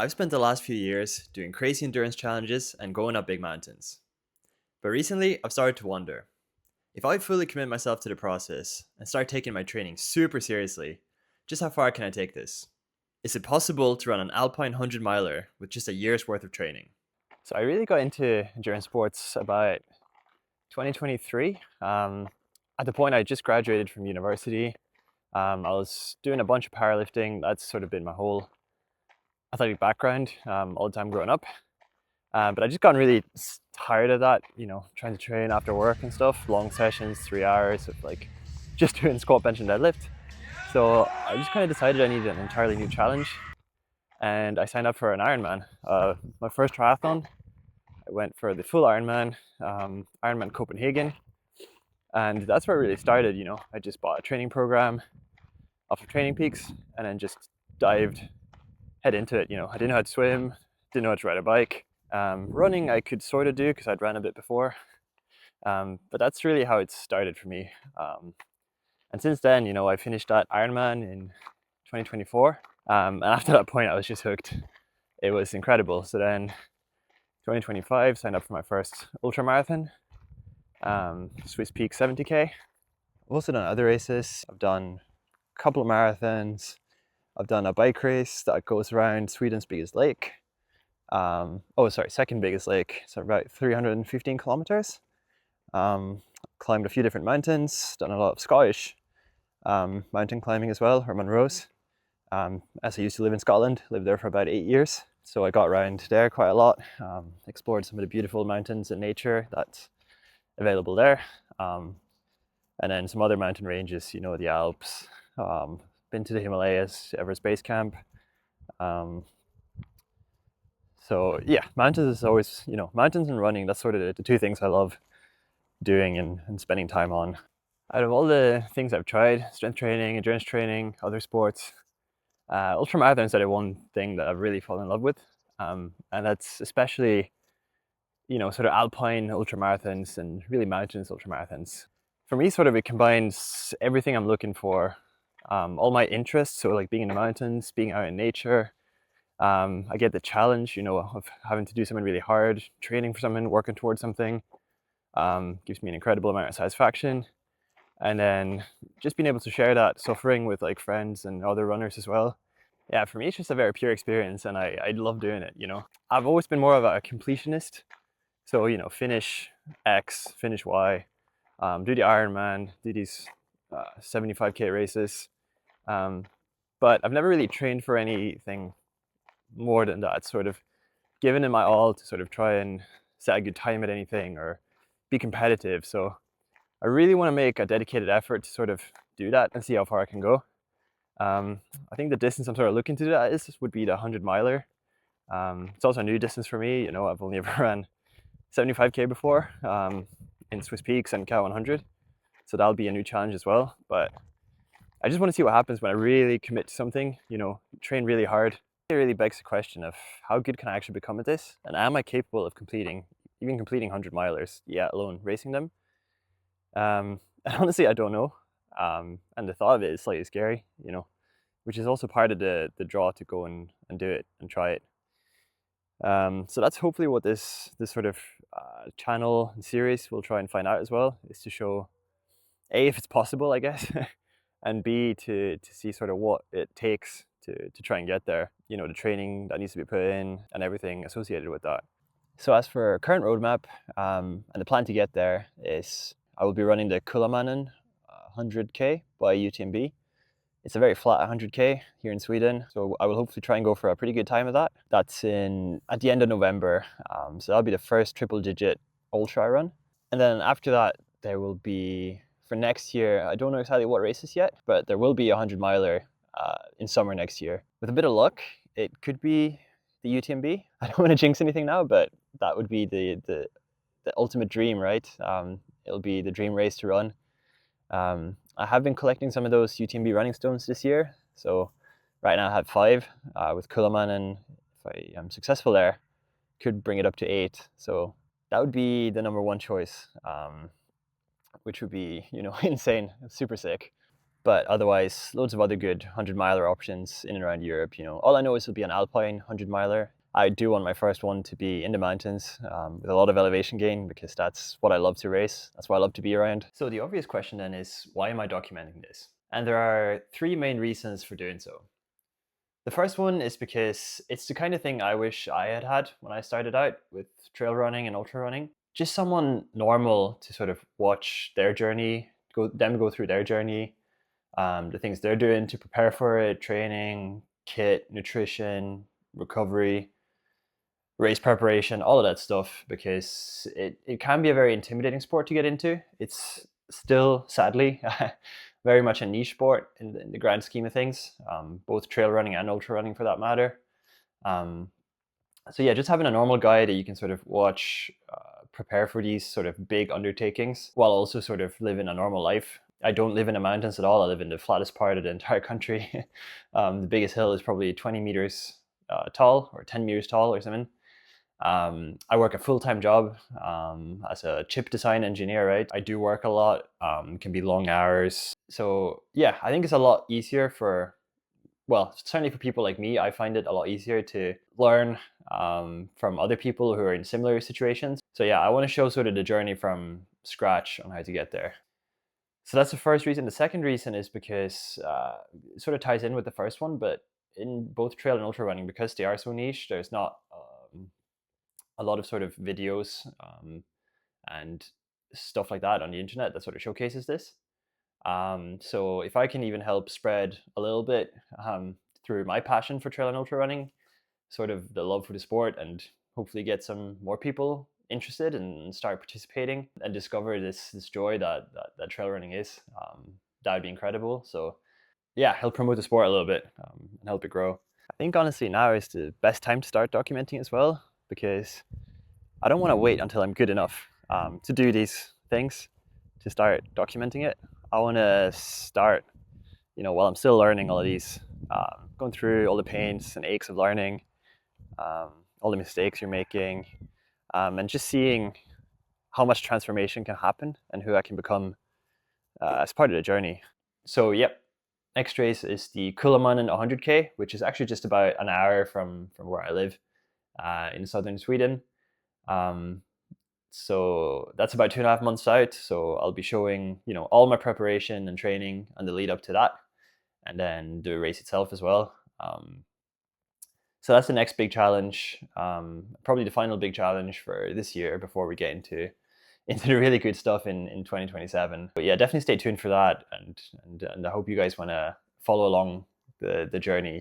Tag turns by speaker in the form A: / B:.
A: I've spent the last few years doing crazy endurance challenges and going up big mountains. But recently, I've started to wonder if I fully commit myself to the process and start taking my training super seriously, just how far can I take this? Is it possible to run an alpine 100 miler with just a year's worth of training?
B: So I really got into endurance sports about 2023. At the point I just graduated from university, I was doing a bunch of powerlifting. That's sort of been my whole athletic background all the time growing up. But I just gotten really tired of that, trying to train after work and stuff, long sessions, 3 hours of like just doing squat, bench, and deadlift. So I just kind of decided I needed an entirely new challenge, and I signed up for an Ironman. My first triathlon, I went for the full Ironman, Ironman Copenhagen, and that's where it really started. I just bought a training program off of Training Peaks, and then just dived head into it. I didn't know how to swim, didn't know how to ride a bike. Running I could sort of do because I'd ran a bit before, but that's really how it started for me. And since then, I finished that Ironman in 2024, and after that point, I was just hooked. It was incredible. So then, 2025, signed up for my first ultra marathon, Swiss Peak 70K. I've also done other races. I've done a couple of marathons. I've done a bike race that goes around Sweden's biggest lake. Second biggest lake. So about 315 kilometers. Climbed a few different mountains. Done a lot of Scottish mountain climbing as well, or Munros. As I used to live in Scotland, lived there for about 8 years. So I got around there quite a lot. Explored some of the beautiful mountains and nature that's available there. And then some other mountain ranges, the Alps. Been to the Himalayas, Everest Base Camp. So yeah, mountains is always, mountains and running, that's sort of the two things I love doing and spending time on. Out of all the things I've tried, strength training, endurance training, other sports, ultramarathons are the one thing that I've really fallen in love with. And that's especially, sort of alpine ultramarathons and really mountainous ultramarathons. For me, sort of it combines everything I'm looking for, all my interests, so like being in the mountains, being out in nature. I get the challenge, of having to do something really hard, training for something, working towards something. Gives me an incredible amount of satisfaction. And then just being able to share that suffering with like friends and other runners as well. Yeah, for me, it's just a very pure experience, and I love doing it. I've always been more of a completionist. So, finish X, finish Y, do the Ironman, do these 75K races. But I've never really trained for anything more than that, sort of given it my all to sort of try and set a good time at anything or be competitive. So I really want to make a dedicated effort to sort of do that and see how far I can go. I think the distance I'm sort of looking to do that would be the 100 miler. It's also a new distance for me. I've only ever ran 75K before in Swiss Peaks and Cal 100. So that'll be a new challenge as well. But I just want to see what happens when I really commit to something, train really hard. It really begs the question of how good can I actually become at this? And am I capable of completing 100 milers, alone racing them? And honestly, I don't know. And the thought of it is slightly scary, which is also part of the draw to go and do it and try it. So that's hopefully what this sort of channel and series will try and find out as well, is to show A, if it's possible, I guess, and B, to see sort of what it takes to try and get there, the training that needs to be put in and everything associated with that. So as for current roadmap, and the plan to get there is I will be running the Kullamannen 100K by UTMB. It's a very flat 100K here in Sweden, so I will hopefully try and go for a pretty good time of that. That's at the end of November, so that'll be the first triple-digit ultra I run. And then after that, there will be, for next year, I don't know exactly what races yet, but there will be a 100 miler in summer next year. With a bit of luck, it could be the UTMB. I don't want to jinx anything now, but that would be the ultimate dream, right? It'll be the dream race to run. I have been collecting some of those UTMB running stones this year. So right now I have 5 with Kullaman, and if I am successful there, could bring it up to 8. So that would be the number one choice, which would be, insane, super sick. But otherwise, loads of other good 100-miler options in and around Europe. All I know is it'll be an alpine 100-miler. I do want my first one to be in the mountains with a lot of elevation gain, because that's what I love to race. That's what I love to be around. So the obvious question then is, why am I documenting this? And there are three main reasons for doing so. The first one is because it's the kind of thing I wish I had had when I started out with trail running and ultra running. Just someone normal to sort of watch their journey, go through their journey, the things they're doing to prepare for it, training, kit, nutrition, recovery, race preparation, all of that stuff, because it can be a very intimidating sport to get into. It's still, sadly, very much a niche sport in the grand scheme of things, both trail running and ultra running for that matter. Um, so yeah, just having a normal guy that you can sort of watch prepare for these sort of big undertakings while also sort of living a normal life. I don't live in the mountains at all. I live in the flattest part of the entire country. The biggest hill is probably 20 meters tall, or 10 meters tall or something. I work a full-time job as a chip design engineer, right? I do work a lot, can be long hours. So yeah, I think it's a lot easier well, certainly for people like me, I find it a lot easier to learn from other people who are in similar situations. So yeah, I want to show sort of the journey from scratch on how to get there. So that's the first reason. The second reason is because it sort of ties in with the first one, but in both trail and ultra running, because they are so niche, there's not a lot of sort of videos and stuff like that on the internet that sort of showcases this. So if I can even help spread a little bit through my passion for trail and ultra running, sort of the love for the sport, and hopefully get some more people interested and start participating and discover this joy that trail running is, that would be incredible. So yeah, help promote the sport a little bit and help it grow. I think honestly now is the best time to start documenting as well, because I don't want to wait until I'm good enough to do these things to start documenting it. I want to start, while I'm still learning all of these, going through all the pains and aches of learning, all the mistakes you're making, and just seeing how much transformation can happen and who I can become as part of the journey. So, yep, next race is the Kullamannen 100K, which is actually just about an hour from where I live in southern Sweden. So that's about 2.5 months out. So I'll be showing, all my preparation and training and the lead up to that, and then the race itself as well. So that's the next big challenge, probably the final big challenge for this year before we get into the really good stuff in 2027. But yeah, definitely stay tuned for that, and I hope you guys want to follow along the journey.